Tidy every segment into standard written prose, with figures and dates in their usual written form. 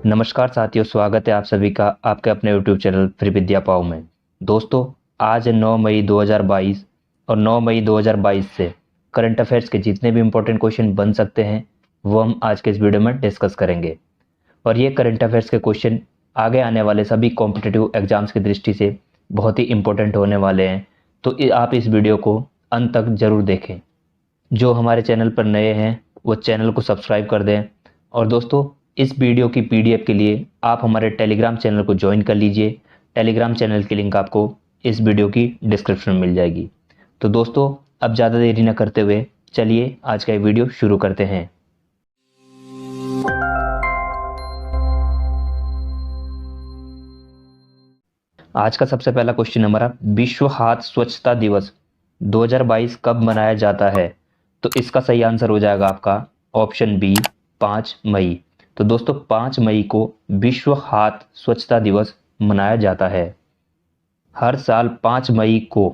नमस्कार साथियों, स्वागत है आप सभी का आपके अपने यूट्यूब चैनल फ्री विद्या पाओ में। दोस्तों, आज है 9 मई 2022 और 9 मई 2022 से करंट अफेयर्स के जितने भी इंपॉर्टेंट क्वेश्चन बन सकते हैं वो हम आज के इस वीडियो में डिस्कस करेंगे। और ये करंट अफेयर्स के क्वेश्चन आगे आने वाले सभी कॉम्पिटिटिव एग्जाम्स की दृष्टि से बहुत ही इंपॉर्टेंट होने वाले हैं, तो आप इस वीडियो को अंत तक जरूर देखें। जो हमारे चैनल पर नए हैं वो चैनल को सब्सक्राइब कर दें। और दोस्तों, इस वीडियो की पीडीएफ के लिए आप हमारे टेलीग्राम चैनल को ज्वाइन कर लीजिए। टेलीग्राम चैनल की लिंक आपको इस वीडियो की डिस्क्रिप्शन में मिल जाएगी। तो दोस्तों, अब ज़्यादा देरी न करते हुए चलिए आज का ये वीडियो शुरू करते हैं। आज का सबसे पहला क्वेश्चन हमारा, विश्व हाथ स्वच्छता दिवस 2022 कब मनाया जाता है? तो इसका सही आंसर हो जाएगा आपका ऑप्शन बी, 5 मई। तो दोस्तों, 5 मई को विश्व हाथ स्वच्छता दिवस मनाया जाता है। हर साल 5 मई को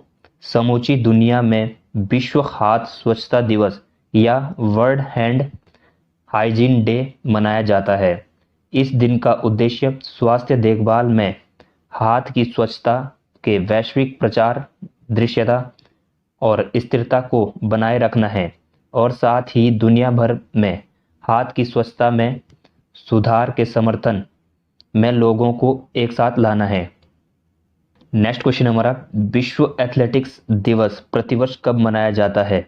समूची दुनिया में विश्व हाथ स्वच्छता दिवस या वर्ल्ड हैंड हाइजीन डे मनाया जाता है। इस दिन का उद्देश्य स्वास्थ्य देखभाल में हाथ की स्वच्छता के वैश्विक प्रचार, दृश्यता और स्थिरता को बनाए रखना है और साथ ही दुनिया भर में हाथ की स्वच्छता में सुधार के समर्थन में लोगों को एक साथ लाना है। नेक्स्ट क्वेश्चन हमारा, विश्व एथलेटिक्स दिवस प्रतिवर्ष कब मनाया जाता है?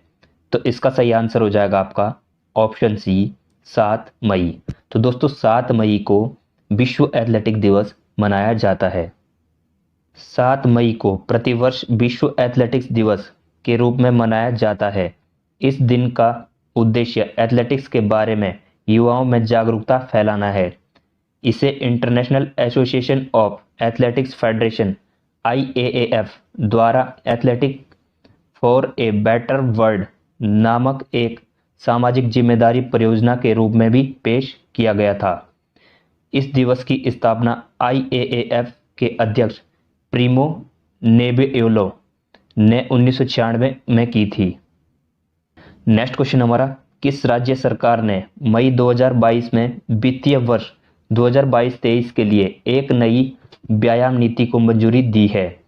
तो इसका सही आंसर हो जाएगा आपका ऑप्शन सी, 7 मई। तो दोस्तों, 7 मई को विश्व एथलेटिक दिवस मनाया जाता है। 7 मई को प्रतिवर्ष विश्व एथलेटिक्स दिवस के रूप में मनाया जाता है। इस दिन का उद्देश्य एथलेटिक्स के बारे में युवाओं में जागरूकता फैलाना है। इसे international association of athletics federation IAAF द्वारा athletic for a better world नामक एक सामाजिक जिम्मेदारी परियोजना के रूप में भी पेश किया गया था। इस दिवस की स्थापना IAAF के अध्यक्ष प्रीमो नेबियोलो ने 1996 में की थी। नेक्स्ट क्वेश्चन हमारा, किस राज्य सरकार ने मई 2022 में वित्तीय वर्ष 2022-23 के लिए एक नई व्यायाम नीति को मंजूरी दी है?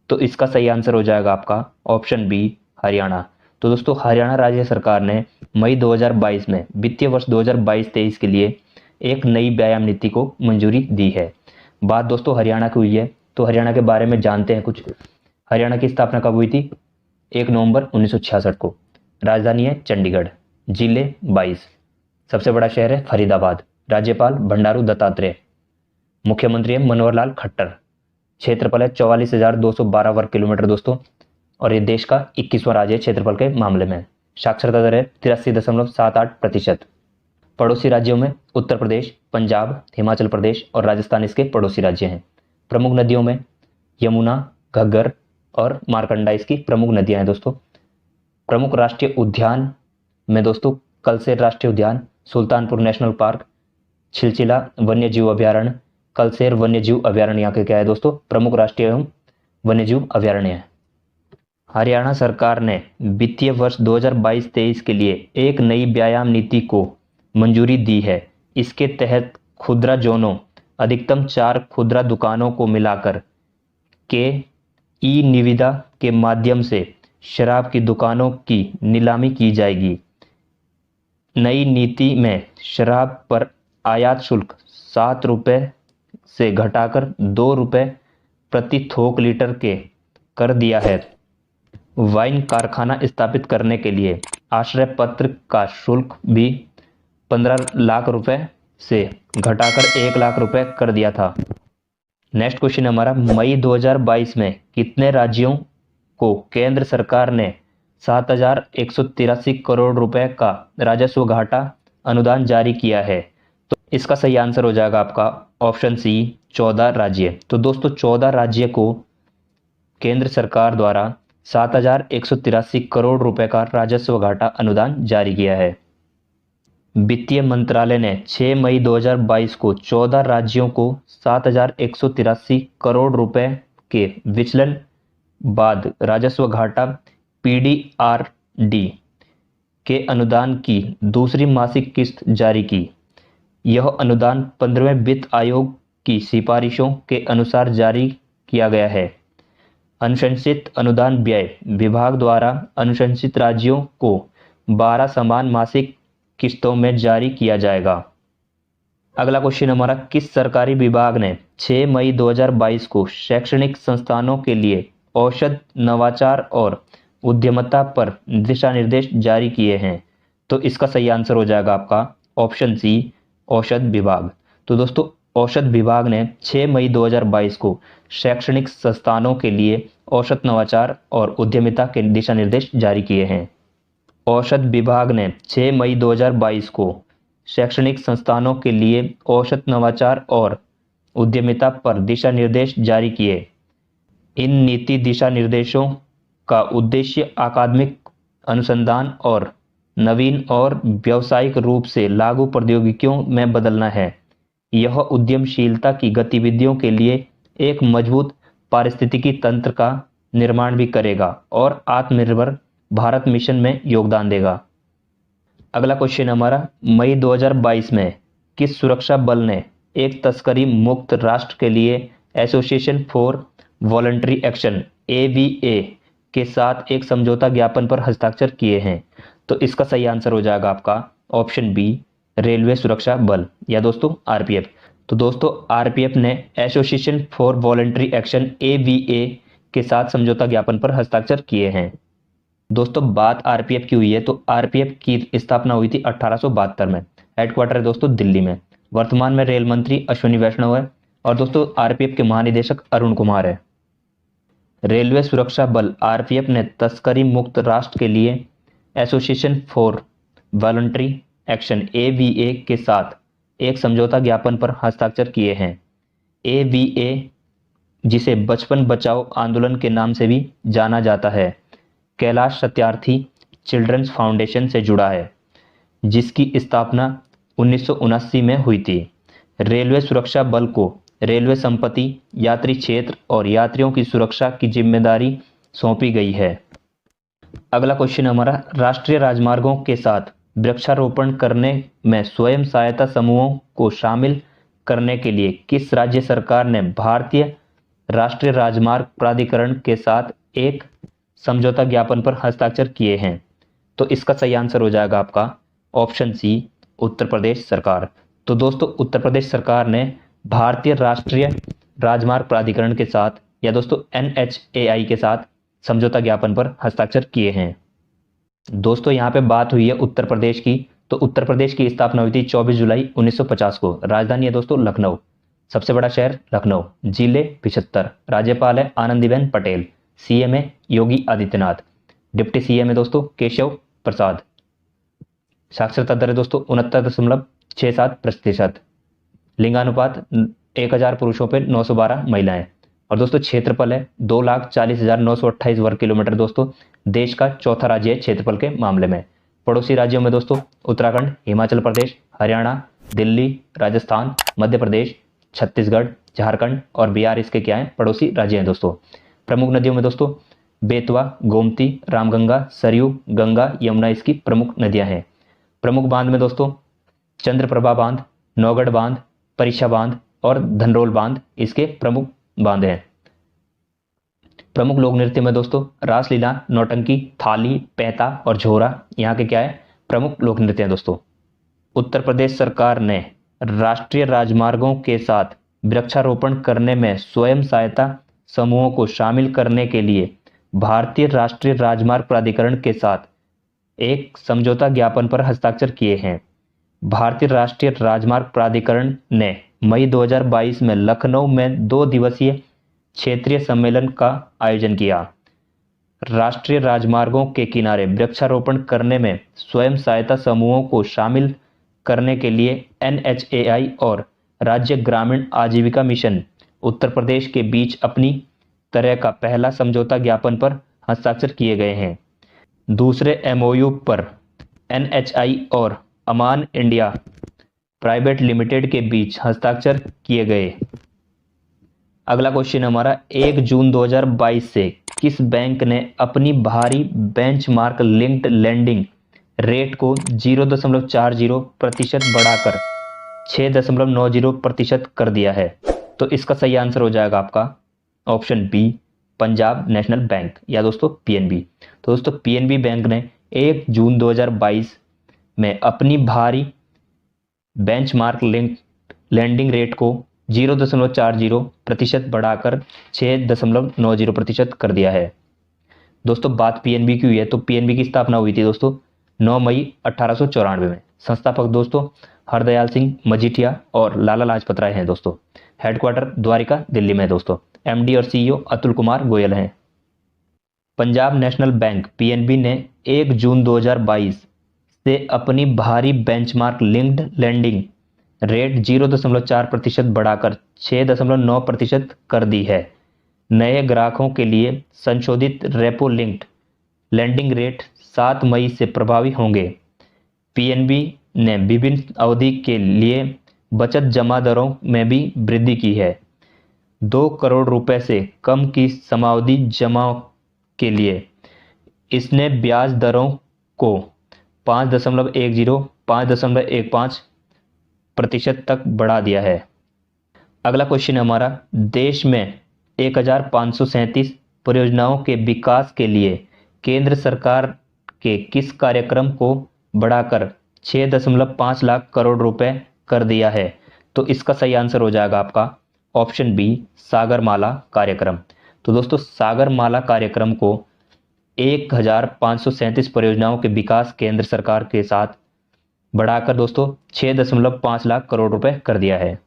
तो इसका सही आंसर हो जाएगा आपका ऑप्शन बी, हरियाणा। तो दोस्तों, हरियाणा राज्य सरकार ने मई 2022 में वित्तीय वर्ष 2022-23 के लिए एक नई व्यायाम नीति को मंजूरी दी है। बात दोस्तों हरियाणा की हुई है, तो हरियाणा के बारे में जानते हैं कुछ। हरियाणा की स्थापना कब हुई थी? 1 नवंबर 1966 को। राजधानी है चंडीगढ़। जिले 22। सबसे बड़ा शहर है फरीदाबाद। राज्यपाल बंडारू दत्तात्रेय। मुख्यमंत्री है मनोहर लाल खट्टर। क्षेत्रफल है 44,212 वर्ग किलोमीटर दोस्तों, और ये देश का 21वां राज्य है क्षेत्रफल के मामले में। साक्षरता दर है 83.78%। पड़ोसी राज्यों में उत्तर प्रदेश, पंजाब, हिमाचल प्रदेश और राजस्थान इसके पड़ोसी राज्य हैं। प्रमुख नदियों में यमुना, घग्गर और मारकंडा इसकी प्रमुख नदियां हैं दोस्तों। प्रमुख राष्ट्रीय उद्यान में दोस्तों कलसेर राष्ट्रीय उद्यान, सुल्तानपुर नेशनल पार्क, छिलचिला वन्यजीव अभ्यारण्य, कलसेर वन्यजीव अभ्यारण्य यहाँ के क्या है दोस्तों? प्रमुख राष्ट्रीय एवं वन्यजीव अभ्यारण्य है। हरियाणा सरकार ने वित्तीय वर्ष 2022-23 के लिए एक नई व्यायाम नीति को मंजूरी दी है। इसके तहत खुदरा जोनों, अधिकतम 4 खुदरा दुकानों को मिलाकर के ई निविदा के माध्यम से शराब की दुकानों की नीलामी की जाएगी। नई नीति में शराब पर आयात शुल्क 7 रुपये से घटाकर 2 रुपये प्रति थोक लीटर के कर दिया है। वाइन कारखाना स्थापित करने के लिए आश्रय पत्र का शुल्क भी 15 लाख रुपए से घटाकर 1 लाख रुपए कर दिया था। नेक्स्ट क्वेश्चन हमारा, मई 2022 में कितने राज्यों को केंद्र सरकार ने 7,183 करोड़ रुपए का राजस्व घाटा अनुदान जारी किया है? तो इसका सही आंसर हो जाएगा आपका ऑप्शन सी, 14 राज्य। तो दोस्तों, 14 राज्य को केंद्र सरकार द्वारा 7,183 करोड़ रुपए का राजस्व घाटा अनुदान जारी किया है। वित्तीय मंत्रालय ने 6 मई 2022 को 14 राज्यों को 7,183 करोड़ रुपए के विचलन बाद राजस्व घाटा PDRD के अनुदान की दूसरी मासिक किस्त जारी की। यह अनुदान 15वें वित्त आयोग की सिफारिशों के अनुसार जारी किया गया है। अनुशंसित अनुदान व्यय विभाग द्वारा अनुशंसित राज्यों को 12 समान मासिक किस्तों में जारी किया जाएगा। अगला क्वेश्चन हमारा, किस सरकारी विभाग ने 6 मई 2022 को शैक्षणिक संस्थानों के लिए औषध, नवाचार और उद्यमिता पर दिशा निर्देश जारी किए हैं? तो इसका सही आंसर हो जाएगा आपका ऑप्शन सी, औषध विभाग। तो दोस्तों औषध विभाग ने 6 मई 2022 को शैक्षणिक संस्थानों के लिए औषध, नवाचार और उद्यमिता के दिशा निर्देश जारी किए हैं। औषध विभाग ने 6 मई 2022 को शैक्षणिक संस्थानों के लिए औषध, नवाचार और उद्यमिता पर दिशा निर्देश जारी किए। इन नीति दिशा निर्देशों का उद्देश्य अकादमिक अनुसंधान और नवीन और व्यावसायिक रूप से लागू प्रौद्योगिकियों में बदलना है। यह उद्यमशीलता की गतिविधियों के लिए एक मजबूत पारिस्थितिकी तंत्र का निर्माण भी करेगा और आत्मनिर्भर भारत मिशन में योगदान देगा। अगला क्वेश्चन हमारा, मई 2022 में किस सुरक्षा बल ने एक तस्करी मुक्त राष्ट्र के लिए association for voluntary action AVA के साथ एक समझौता ज्ञापन पर हस्ताक्षर किए हैं? तो इसका सही आंसर हो जाएगा आपका ऑप्शन बी, रेलवे सुरक्षा बल या दोस्तों RPF। तो दोस्तों RPF ने association for voluntary action AVA के साथ समझौता ज्ञापन पर हस्ताक्षर किए हैं। दोस्तों बात RPF की हुई है तो RPF की स्थापना हुई थी 1872 में। हेडक्वार्टर है दोस्तों दिल्ली में। वर्तमान में रेल मंत्री अश्विनी वैष्णव है और दोस्तों RPF के महानिदेशक अरुण कुमार है। रेलवे सुरक्षा बल RPF ने तस्करी मुक्त राष्ट्र के लिए association for voluntary action AVA के साथ एक समझौता ज्ञापन पर हस्ताक्षर किए हैं। AVA, जिसे बचपन बचाओ आंदोलन के नाम से भी जाना जाता है, कैलाश सत्यार्थी चिल्ड्रंस फाउंडेशन से जुड़ा है, जिसकी स्थापना 1979 में हुई थी। रेलवे सुरक्षा बल को रेलवे संपत्ति, यात्री क्षेत्र और यात्रियों की सुरक्षा की जिम्मेदारी सौंपी गई है। अगला क्वेश्चन हमारा, राष्ट्रीय राजमार्गों के साथ वृक्षारोपण करने में स्वयं सहायता समूहों को शामिल करने के लिए किस राज्य सरकार ने भारतीय राष्ट्रीय राजमार्ग प्राधिकरण के साथ एक समझौता ज्ञापन पर हस्ताक्षर किए हैं? तो इसका सही आंसर हो जाएगा आपका ऑप्शन सी, उत्तर प्रदेश सरकार। तो दोस्तों उत्तर प्रदेश सरकार ने भारतीय राष्ट्रीय राजमार्ग प्राधिकरण के साथ या दोस्तों NHAI के साथ समझौता ज्ञापन पर हस्ताक्षर किए हैं। दोस्तों यहाँ पे बात हुई है उत्तर प्रदेश की, तो उत्तर प्रदेश की स्थापना हुई थी 24 जुलाई 1950 को। राजधानी है दोस्तों लखनऊ, सबसे बड़ा शहर लखनऊ, जिले 75, राज्यपाल है आनंदीबेन पटेल, CM है योगी आदित्यनाथ, डिप्टी CM है दोस्तों केशव प्रसाद। साक्षरता दर है दोस्तों 69.67%। लिंगानुपात 1000 पुरुषों पर 912 महिलाएं। और दोस्तों क्षेत्रफल है 2,40,928 वर्ग किलोमीटर। दोस्तों देश का चौथा राज्य है क्षेत्रफल के मामले में। पड़ोसी राज्यों में दोस्तों उत्तराखंड, हिमाचल प्रदेश, हरियाणा, दिल्ली, राजस्थान, मध्य प्रदेश, छत्तीसगढ़, झारखंड और बिहार इसके क्या है पड़ोसी राज्य हैं दोस्तों। प्रमुख नदियों में दोस्तों बेतवा, गोमती, रामगंगा, सरयू, गंगा, यमुना इसकी प्रमुख नदियां हैं। प्रमुख बांध में दोस्तों चंद्रप्रभा बांध, नौगढ़ बांध, परीक्षा बांध और धनरोल बांध इसके प्रमुख बांध हैं। प्रमुख लोक नृत्य में दोस्तों रासलीला, नौटंकी, थाली, पैंता और झोरा यहाँ के क्या है प्रमुख लोक नृत्य हैं दोस्तों। उत्तर प्रदेश सरकार ने राष्ट्रीय राजमार्गों के साथ वृक्षारोपण करने में स्वयं सहायता समूहों को शामिल करने के लिए भारतीय राष्ट्रीय राजमार्ग प्राधिकरण के साथ एक समझौता ज्ञापन पर हस्ताक्षर किए हैं। भारतीय राष्ट्रीय राजमार्ग प्राधिकरण ने मई 2022 में लखनऊ में 2 दिवसीय क्षेत्रीय सम्मेलन का आयोजन किया। राष्ट्रीय राजमार्गों के किनारे वृक्षारोपण करने में स्वयं सहायता समूहों को शामिल करने के लिए NHAI और राज्य ग्रामीण आजीविका मिशन उत्तर प्रदेश के बीच अपनी तरह का पहला समझौता ज्ञापन पर हस्ताक्षर किए गए हैं। दूसरे MOU पर NHI और अमान इंडिया प्राइवेट लिमिटेड के बीच हस्ताक्षर किए गए। अगला क्वेश्चन हमारा, 1 जून 2022 से किस बैंक ने अपनी बाहरी बेंचमार्क लिंक्ड लेंडिंग रेट को 0.40% बढ़ाकर 6.90% कर दिया है। तो इसका सही आंसर हो जाएगा आपका option B, Punjab national bank या दोस्तों पीएनबी। तो दोस्तों पीएनबी बैंक ने 1 जून 2022 में अपनी भारी बेंचमार्क लिंक लैंडिंग रेट को 0.40% बढ़ाकर 6.90% कर दिया है। दोस्तों बात पीएनबी की हुई है तो पीएनबी की स्थापना हुई थी दोस्तों 9 मई 1894 में। संस्थापक दोस्तों हरदयाल सिंह मजीठिया और लाला लाजपत राय हैं दोस्तों। हेडक्वार्टर द्वारिका दिल्ली में है दोस्तों। एमडी और सीईओ अतुल कुमार गोयल हैं। पंजाब नेशनल बैंक पीएनबी ने 1 जून 2022 से अपनी भारी बेंचमार्क लिंक्ड लैंडिंग रेट 0.4% बढ़ाकर 6.9% कर दी है। नए ग्राहकों के लिए संशोधित रेपो लिंक्ड लैंडिंग रेट 7 मई से प्रभावी होंगे। पीएनबी ने विभिन्न अवधि के लिए बचत जमा दरों में भी वृद्धि की है। 2 करोड़ रुपए से कम की समावधि जमा के लिए इसने ब्याज दरों को 5.10 5.15% तक बढ़ा दिया है। अगला क्वेश्चन है हमारा, देश में 1537 परियोजनाओं के विकास के लिए केंद्र सरकार के किस कार्यक्रम को बढ़ाकर 6.5 लाख करोड़ रुपए कर दिया है? तो इसका सही आंसर हो जाएगा आपका ऑप्शन बी, सागरमाला कार्यक्रम। तो दोस्तों सागरमाला कार्यक्रम को 1537 परियोजनाओं के विकास केंद्र सरकार के साथ बढ़ाकर दोस्तों 6.5 लाख करोड़ रुपए कर दिया है।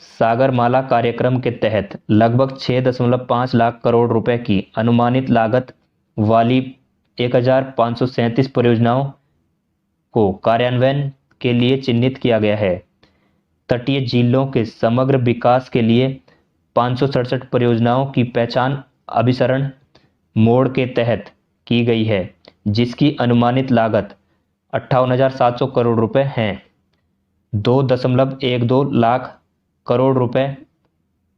सागरमाला कार्यक्रम के तहत लगभग 6.5 लाख करोड़ रुपए की अनुमानित लागत वाली 1537 परियोजनाओं को कार्यान्वयन के लिए चिन्हित किया गया है। तटीय झीलों के समग्र विकास के लिए 567 परियोजनाओं की पहचान अभिसरण मोड के तहत की गई है, जिसकी अनुमानित लागत 58,700 करोड़ रुपए है। 2.12 लाख करोड़ रुपए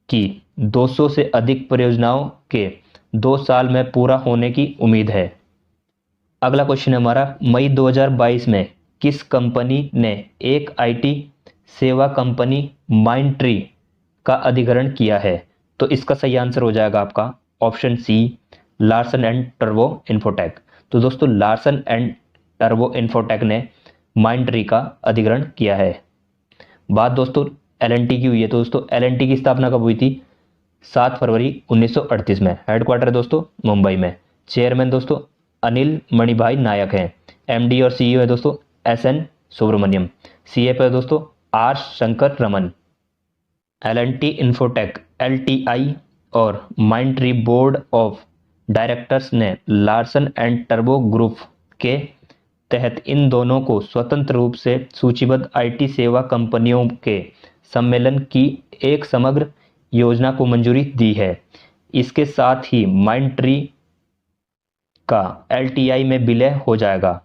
की 200 से अधिक परियोजनाओं के 2 साल में पूरा होने की उम्मीद है। अगला क्वेश्चन है हमारा, मई 2022 में किस कंपनी ने एक आईटी सेवा कंपनी माइंडट्री का अधिग्रहण किया है? तो इसका सही आंसर हो जाएगा आपका ऑप्शन सी, लार्सन एंड टर्बो इन्फोटेक। तो दोस्तों लार्सन एंड टर्बो इन्फोटेक ने माइंडट्री का अधिग्रहण किया है। बात दोस्तों एलएनटी की हुई है। तो दोस्तों एलएनटी की स्थापना कब हुई थी? 7 फरवरी 1938 में। हेडक्वार्टर है दोस्तों मुंबई में। चेयरमैन दोस्तों अनिल मणिभाई नायक हैं। एमडी और सीईओ है दोस्तों एसएन सुब्रमण्यम। सीएफओ है दोस्तों आर शंकर रमन। एलएनटी इन्फोटेक एलटीआई और माइंडट्री बोर्ड ऑफ डायरेक्टर्स ने लार्सन एंड टर्बो ग्रुप के तहत इन दोनों को स्वतंत्र रूप से सूचीबद्ध आईटी सेवा कंपनियों के सम्मेलन की एक समग्र योजना को मंजूरी दी है। इसके साथ ही माइंडट्री का एलटीआई में विलय हो जाएगा।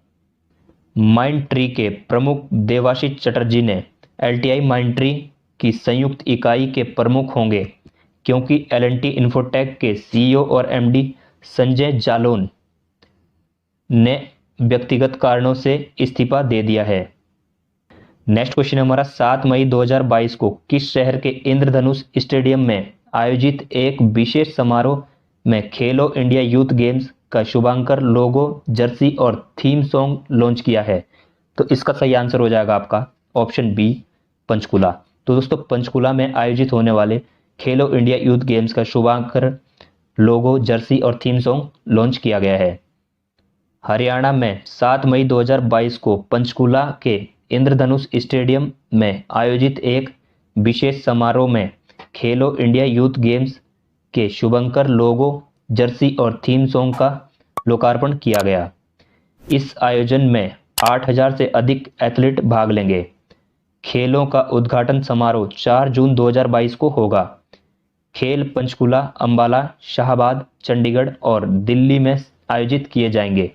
माइंडट्री के प्रमुख देवाशीष चटर्जी ने एलटीआई माइंडट्री की संयुक्त इकाई के प्रमुख होंगे, क्योंकि एलएनटी इन्फोटेक के सीईओ और एमडी संजय जालोन ने व्यक्तिगत कारणों से इस्तीफा दे दिया है। नेक्स्ट क्वेश्चन हमारा, 7 मई 2022 को किस शहर के इंद्रधनुष स्टेडियम में आयोजित एक विशेष समारोह में खेलो इंडिया यूथ गेम्स का शुभांकर लोगो, जर्सी और थीम सॉन्ग लॉन्च किया है? तो इसका सही आंसर हो जाएगा आपका ऑप्शन बी, पंचकुला। तो दोस्तों पंचकुला में आयोजित होने वाले खेलो इंडिया यूथ गेम्स का शुभांकर लोगो, जर्सी और थीम सॉन्ग लॉन्च किया गया है। हरियाणा में 7 मई 2022 को पंचकुला के इंद्रधनुष स्टेडियम में आयोजित एक विशेष समारोह में खेलो इंडिया यूथ गेम्स के शुभंकर लोगो, जर्सी और थीम सॉन्ग का लोकार्पण किया गया। इस आयोजन में 8,000 से अधिक एथलीट भाग लेंगे। खेलों का उद्घाटन समारोह 4 जून 2022 को होगा। खेल पंचकुला, अंबाला, शाहबाद, चंडीगढ़ और दिल्ली में आयोजित किए जाएंगे।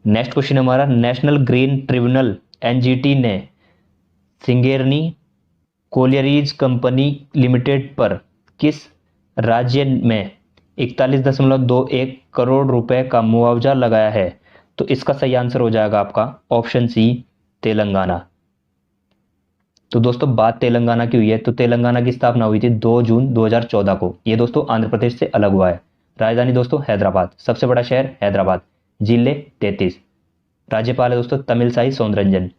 नेक्स्ट क्वेश्चन हमारा, नेशनल ग्रीन ट्रिब्यूनल एनजीटी ने सिंगेरनी कोलियरीज कंपनी लिमिटेड पर किस राज्य में 41.21 करोड़ रुपए का मुआवजा लगाया है? तो इसका सही आंसर हो जाएगा आपका ऑप्शन सी, तेलंगाना। तो दोस्तों बात तेलंगाना की हुई है, तो तेलंगाना की स्थापना हुई थी 2 जून 2014 को। ये दोस्तों आंध्र प्रदेश से अलग हुआ है। राजधानी दोस्तों हैदराबाद, सबसे बड़ा शहर हैदराबाद, जिले 33, राज्यपाल है दोस्तों तमिलसाई सौंदरंजन,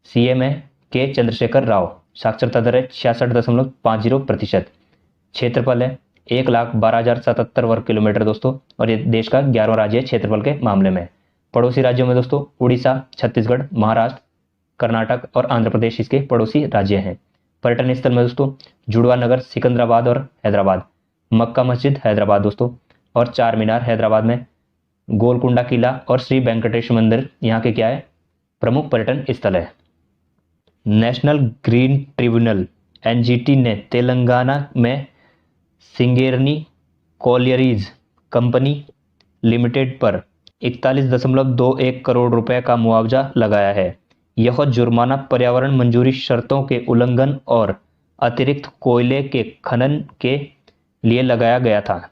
सीएम है के चंद्रशेखर राव, साक्षरता दर है 66.50%, क्षेत्रफल है 1,12,077 वर्ग किलोमीटर दोस्तों, और ये देश का 11वां राज्य है क्षेत्रफल के मामले में। पड़ोसी राज्यों में दोस्तों उड़ीसा, छत्तीसगढ़, महाराष्ट्र, कर्नाटक और आंध्र प्रदेश इसके पड़ोसी राज्य हैं। पर्यटन स्थल में दोस्तों जुड़वा नगर, सिकंदराबाद और हैदराबाद, मक्का मस्जिद हैदराबाद दोस्तों, और चार मीनार हैदराबाद में, गोलकुंडा किला और श्री वेंकटेश्वर मंदिर यहाँ के क्या है, प्रमुख पर्यटन स्थल है। नेशनल ग्रीन ट्रिब्यूनल एनजीटी ने तेलंगाना में सिंगेरनी कॉलियरीज कंपनी लिमिटेड पर 41.21 करोड़ रुपए का मुआवजा लगाया है। यह जुर्माना पर्यावरण मंजूरी शर्तों के उल्लंघन और अतिरिक्त कोयले के खनन के लिए लगाया गया था।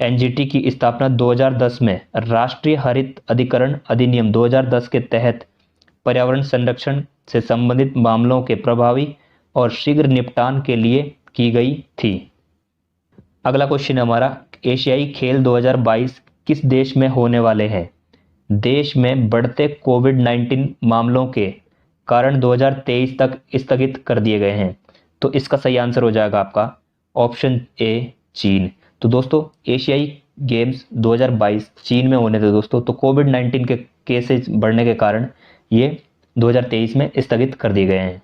एनजीटी की स्थापना 2010 में राष्ट्रीय हरित अधिकरण अधिनियम 2010 के तहत पर्यावरण संरक्षण से संबंधित मामलों के प्रभावी और शीघ्र निपटान के लिए की गई थी। अगला क्वेश्चन हमारा, एशियाई खेल 2022 किस देश में होने वाले हैं? देश में बढ़ते कोविड-19 मामलों के कारण 2023 तक स्थगित कर दिए गए हैं। तो इसका सही आंसर हो जाएगा आपका ऑप्शन ए, चीन। तो दोस्तों एशियाई गेम्स 2022 चीन में होने थे दोस्तों, तो कोविड-19 के केसेस बढ़ने के कारण ये 2023 में स्थगित कर दिए गए हैं।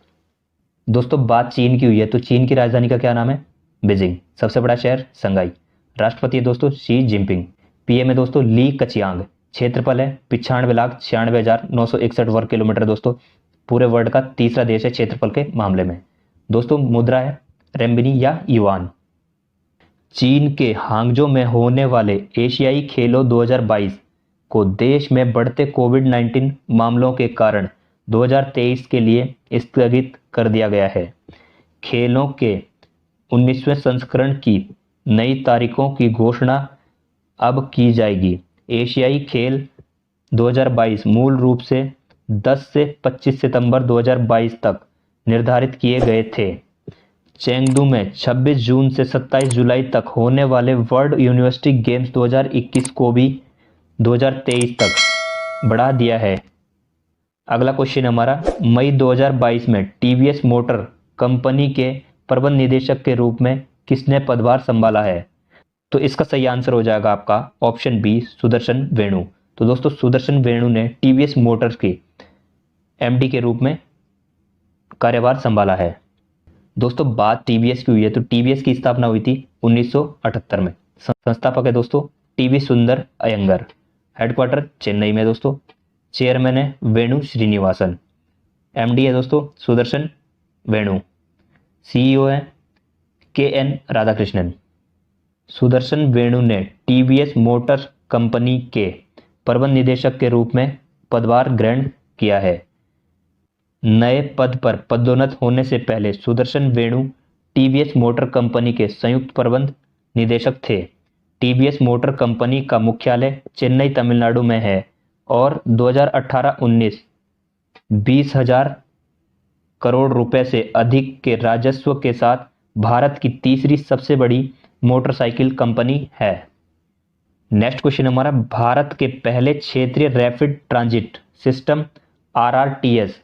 दोस्तों बात चीन की हुई है, तो चीन की राजधानी का क्या नाम है? बीजिंग। सबसे बड़ा शहर संघाई। राष्ट्रपति है दोस्तों शी जिनपिंग। पीएम है दोस्तों ली कचियांग। क्षेत्रफल है 95,96,961 वर्ग किलोमीटर दोस्तों, पूरे वर्ल्ड का तीसरा देश है क्षेत्रफल के मामले में। दोस्तों मुद्रा है रेमबिनी या युआन। चीन के हांगजो में होने वाले एशियाई खेलों 2022 को देश में बढ़ते कोविड-19 मामलों के कारण 2023 के लिए स्थगित कर दिया गया है। खेलों के 19वें संस्करण की नई तारीखों की घोषणा अब की जाएगी। एशियाई खेल 2022 मूल रूप से 10 से 25 सितंबर 2022 तक निर्धारित किए गए थे। चेंगडू में 26 जून से 27 जुलाई तक होने वाले वर्ल्ड यूनिवर्सिटी गेम्स 2021 को भी 2023 तक बढ़ा दिया है। अगला क्वेश्चन हमारा, मई 2022 में टीवीएस मोटर कंपनी के प्रबंध निदेशक के रूप में किसने पदभार संभाला है? तो इसका सही आंसर हो जाएगा आपका ऑप्शन बी, सुदर्शन वेणु। तो दोस्तों सुदर्शन वेणु ने टीवीएस मोटर्स के एमडी के रूप में कार्यभार संभाला है। दोस्तों बात टीवीएस की हुई है, तो टीवीएस की स्थापना हुई थी 1978 में। संस्थापक है दोस्तों टीवी सुंदर अयंगर। हेडक्वार्टर चेन्नई में दोस्तों। चेयरमैन है वेणु श्रीनिवासन। एमडी है दोस्तों सुदर्शन वेणु। सीईओ है के.एन. राधाकृष्णन। सुदर्शन वेणु ने टीवीएस मोटर कंपनी के प्रबंध निदेशक के रूप में पदभार ग्रहण किया है। नए पद पर पदोन्नत होने से पहले सुदर्शन वेणु टीवीएस मोटर कंपनी के संयुक्त प्रबंध निदेशक थे। टीवीएस मोटर कंपनी का मुख्यालय चेन्नई तमिलनाडु में है और 2018-19 20,000 करोड़ रुपए से अधिक के राजस्व के साथ भारत की तीसरी सबसे बड़ी मोटरसाइकिल कंपनी है। नेक्स्ट क्वेश्चन हमारा, भारत के पहले क्षेत्रीय rapid transit system RRTS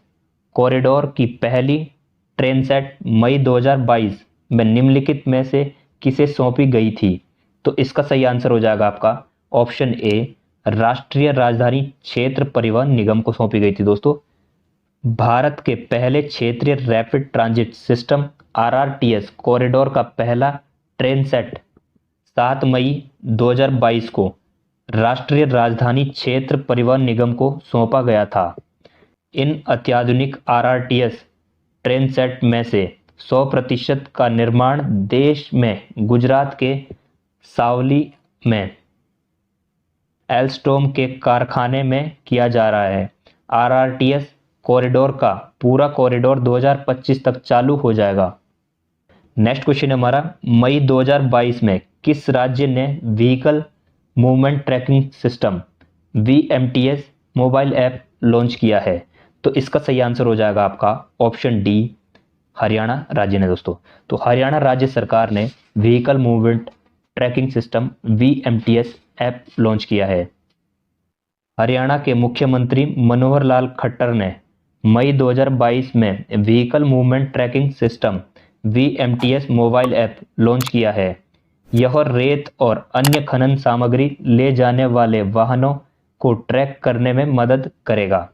corridor की पहली ट्रेन सेट मई 2022 में निम्नलिखित में से किसे सौंपी गई थी? तो इसका सही आंसर हो जाएगा आपका ऑप्शन ए, राष्ट्रीय राजधानी क्षेत्र परिवहन निगम को सौंपी गई थी। दोस्तों भारत के पहले क्षेत्रीय rapid transit system RRTS corridor का पहला ट्रेन सेट 7 मई 2022 को राष्ट्रीय राजधानी क्षेत्र परिवहन निगम को सौंपा गया था। इन अत्याधुनिक आरआरटीएस ट्रेन सेट में से 100% का निर्माण देश में गुजरात के सावली में एल्स्टोम के कारखाने में किया जा रहा है। आरआरटीएस कॉरिडोर का पूरा कॉरिडोर 2025 तक चालू हो जाएगा। नेक्स्ट क्वेश्चन हमारा, मई 2022 में किस राज्य ने vehicle movement tracking system VMTS mobile app launch किया है? तो इसका सही आंसर हो जाएगा आपका ऑप्शन डी, हरियाणा राज्य ने दोस्तों। तो हरियाणा राज्य सरकार ने vehicle movement tracking system VMTS app launch किया है। हरियाणा के मुख्यमंत्री मनोहर लाल खट्टर ने मई 2022 में vehicle movement tracking system VMTS mobile app launch किया है। यह रेत और अन्य खनन सामग्री ले जाने वाले वाहनों को ट्रैक करने में मदद करेगा।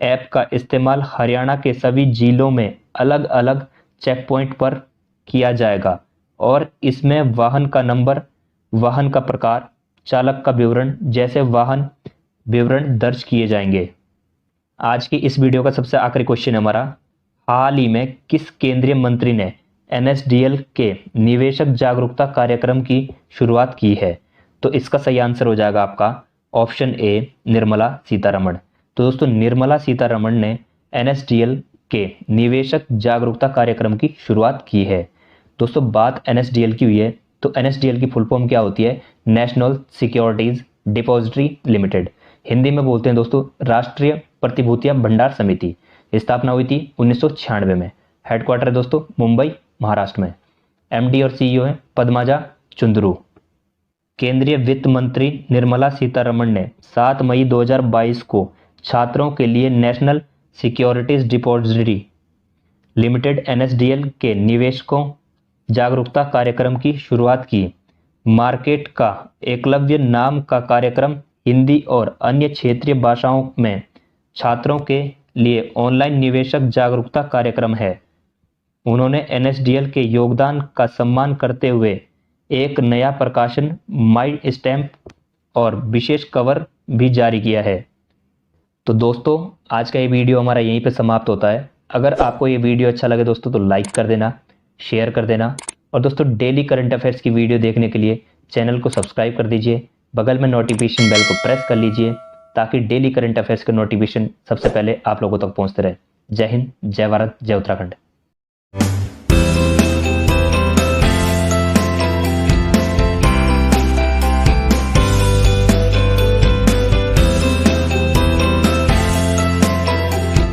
ऐप का इस्तेमाल हरियाणा के सभी जिलों में अलग अलग चेक पॉइंट पर किया जाएगा और इसमें वाहन का नंबर, वाहन का प्रकार, चालक का विवरण जैसे वाहन विवरण दर्ज किए जाएंगे। आज की इस वीडियो का सबसे आखिरी क्वेश्चन हमारा, हाल ही में किस केंद्रीय मंत्री ने NSDL के निवेशक जागरूकता कार्यक्रम की शुरुआत की है? तो इसका सही आंसर हो जाएगा आपका ऑप्शन ए, निर्मला सीतारमण। तो दोस्तों निर्मला सीतारमण ने NSDL के निवेशक जागरूकता कार्यक्रम की शुरुआत की है। दोस्तों बात NSDL की हुई है तो NSDL की फुल फॉर्म क्या होती है? National securities depository limited. Hindi में बोलते हैं दोस्तों राष्ट्रीय प्रतिभूतियां भंडार समिति। स्थापना हुई थी 1996 में। हेडक्वार्टर है दोस्तों मुंबई महाराष्ट्र में। MD और CEO है पद्माजा चुंद्रू। केंद्रीय वित्त मंत्री निर्मला सीतारमण ने 7 मई 2022 को छात्रों के लिए national securities depository limited NSDL के निवेशकों जागरूकता कार्यक्रम की शुरुआत की। मार्केट का एकलव्य नाम का कार्यक्रम हिंदी और अन्य क्षेत्रीय भाषाओं में छात्रों के लिए ऑनलाइन निवेशक जागरूकता कार्यक्रम है। उन्होंने NSDL के योगदान का सम्मान करते हुए एक नया प्रकाशन, माइल स्टैम्प और विशेष कवर भी जारी किया है। तो दोस्तों आज का ये वीडियो हमारा यहीं पे समाप्त होता है। अगर आपको ये वीडियो अच्छा लगे दोस्तों तो लाइक कर देना, शेयर कर देना और दोस्तों डेली करंट अफेयर्स की वीडियो देखने के लिए चैनल को सब्सक्राइब कर दीजिए। बगल में नोटिफिकेशन बेल को प्रेस कर लीजिए ताकि डेली करंट अफेयर्स के नोटिफिकेशन सबसे पहले आप लोगों तक पहुंचते रहे। जय हिंद, जय भारत, जय उत्तराखंड।